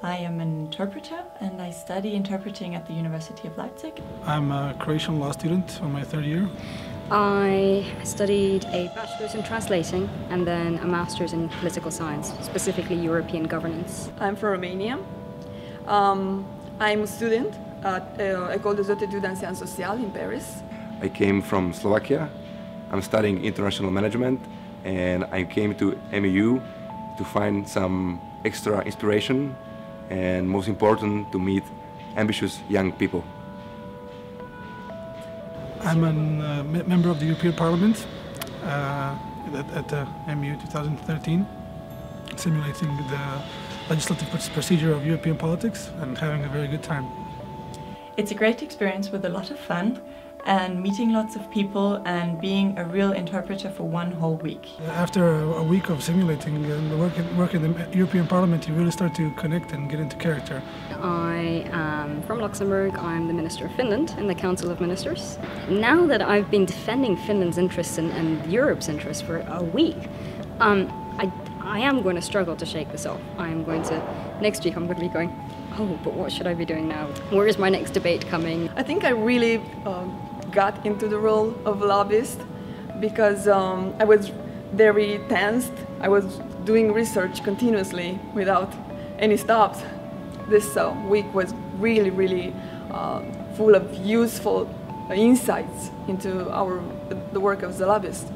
I am an interpreter and I study interpreting at the University of Leipzig. I'm a Croatian law student on my third year. I studied a bachelor's in translating and then a master's in political science, specifically European governance. I'm from Romania. I'm a student at École des Hautes Études en Sciences Sociales in Paris. I came from Slovakia. I'm studying international management and I came to MEU to find some extra inspiration and, most important, to meet ambitious young people. I'm a member of the European Parliament at the MEU 2013, simulating the legislative procedure of European politics and having a very good time. It's a great experience with a lot of fun and meeting lots of people and being a real interpreter for one whole week. After a week of simulating and work in the European Parliament, you really start to connect and get into character. I am from Luxembourg. I'm the Minister of Finland in the Council of Ministers. Now that I've been defending Finland's interests and Europe's interests for a week, I am going to struggle to shake this off. Next week I'm going to be going, oh, but what should I be doing now? Where is my next debate coming? I think I really got into the role of lobbyist because I was very tensed. I was doing research continuously without any stops. This week was really full of useful insights into the work of the lobbyist.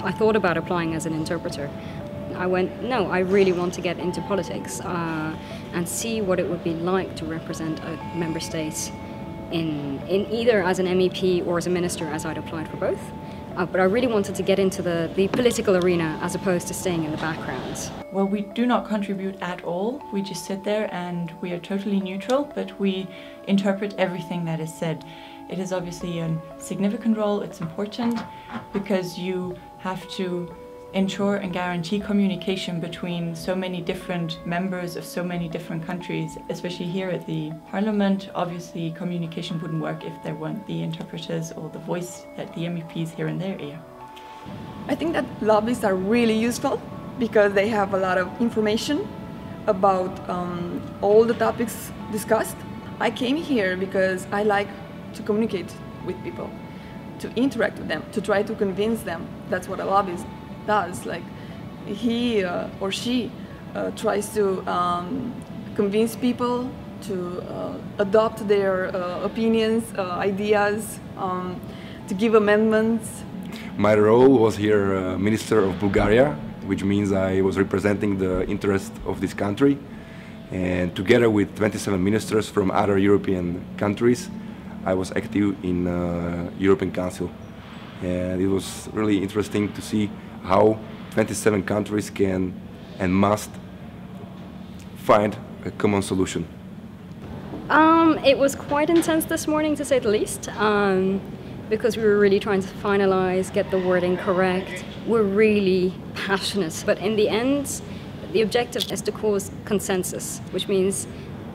I thought about applying as an interpreter. I went, no, I really want to get into politics and see what it would be like to represent a member state in either as an MEP or as a minister, as I'd applied for both. But I really wanted to get into the political arena as opposed to staying in the background. Well, we do not contribute at all. We just sit there and we are totally neutral, but we interpret everything that is said. It is obviously a significant role. It's important because you have to ensure and guarantee communication between so many different members of so many different countries, especially here at the Parliament. Obviously, communication wouldn't work if there weren't the interpreters or the voice that the MEPs hear in their ear. I think that lobbyists are really useful because they have a lot of information about all the topics discussed. I came here because I like to communicate with people, to interact with them, to try to convince them. That's what a lobbyist does. Like he or she tries to convince people to adopt their opinions, ideas, to give amendments. My role was here Minister of Bulgaria, which means I was representing the interest of this country, and together with 27 ministers from other European countries, I was active in European Council, and it was really interesting to see how 27 countries can and must find a common solution. It was quite intense this morning, to say the least, because we were really trying to finalize, get the wording correct. We're really passionate, but in the end, the objective is to cause consensus, which means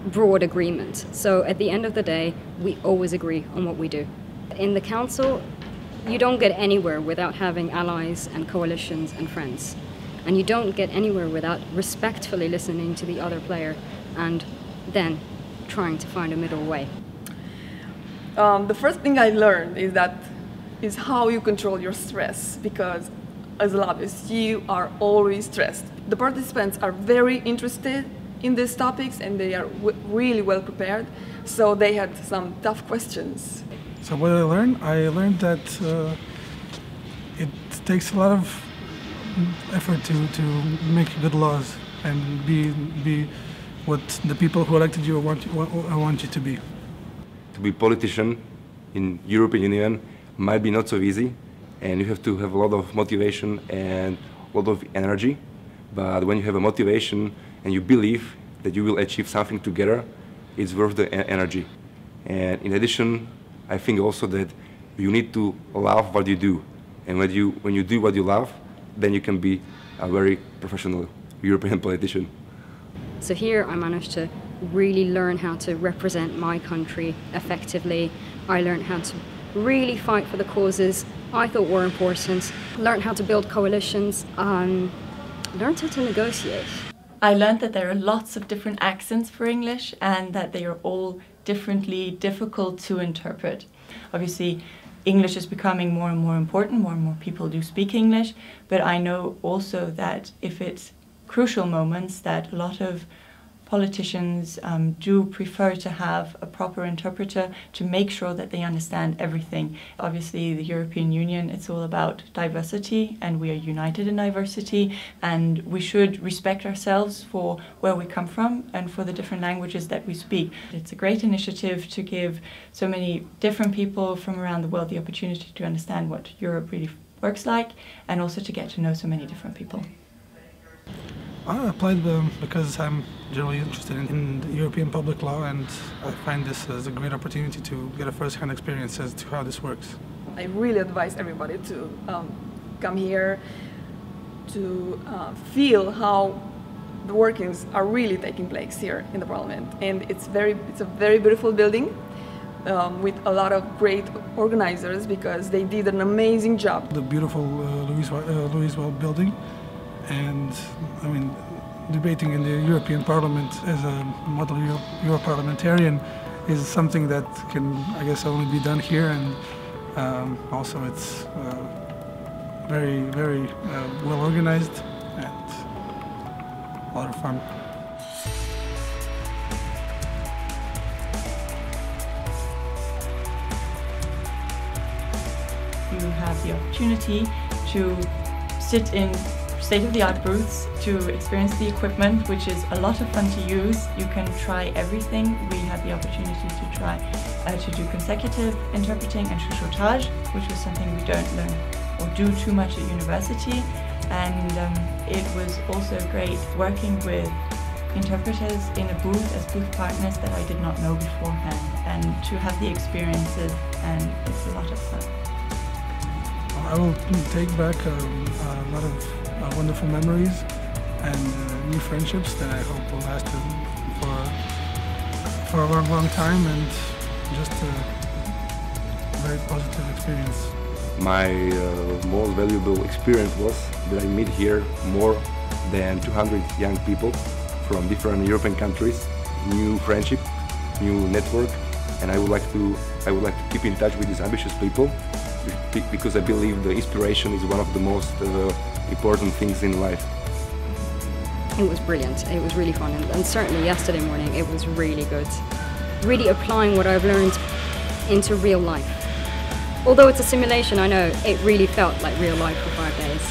broad agreement. So at the end of the day, we always agree on what we do. In the Council, you don't get anywhere without having allies and coalitions and friends. And you don't get anywhere without respectfully listening to the other player and then trying to find a middle way. The first thing I learned is how you control your stress, because as a lobbyist, you are always stressed. The participants are very interested in these topics and they are really well prepared, so they had some tough questions. So what did I learn? I learned that it takes a lot of effort to make good laws and be what the people who elected you want you to be. To be a politician in European Union might be not so easy, and you have to have a lot of motivation and a lot of energy. But when you have a motivation and you believe that you will achieve something together, it's worth the energy. And in addition, I think also that you need to love what you do. And when you do what you love, then you can be a very professional European politician. So here I managed to really learn how to represent my country effectively. I learned how to really fight for the causes I thought were important, learned how to build coalitions, learned how to negotiate. I learned that there are lots of different accents for English and that they are all differently difficult to interpret. Obviously, English is becoming more and more important, more and more people do speak English, but I know also that if it's crucial moments, that a lot of politicians do prefer to have a proper interpreter to make sure that they understand everything. Obviously, the European Union, it's all about diversity, and we are united in diversity, and we should respect ourselves for where we come from and for the different languages that we speak. It's a great initiative to give so many different people from around the world the opportunity to understand what Europe really works like, and also to get to know so many different people. I applied because I'm generally interested in the European public law, and I find this as a great opportunity to get a first-hand experience as to how this works. I really advise everybody to come here to feel how the workings are really taking place here in the Parliament. And it's a very beautiful building with a lot of great organizers, because they did an amazing job. The beautiful Louis Weil building. And I mean, debating in the European Parliament as a model Euro-parliamentarian is something that can, I guess, only be done here, and also it's very, very well organized and a lot of fun. You have the opportunity to sit in state-of-the-art booths, to experience the equipment, which is a lot of fun to use. You can try everything. We had the opportunity to try to do consecutive interpreting and chuchotage, which was something we don't learn or do too much at university. And it was also great working with interpreters in a booth as booth partners that I did not know beforehand, and to have the experiences, and it's a lot of fun. I will take back a lot of wonderful memories and new friendships that I hope will last for a long, long time, and just a very positive experience. My most valuable experience was that I meet here more than 200 young people from different European countries, new friendship, new network, and I would like to keep in touch with these ambitious people, because I believe the inspiration is one of the most important things in life. It was brilliant. It was really fun, and certainly yesterday morning it was really good. Really applying what I've learned into real life. Although it's a simulation, I know, it really felt like real life for 5 days.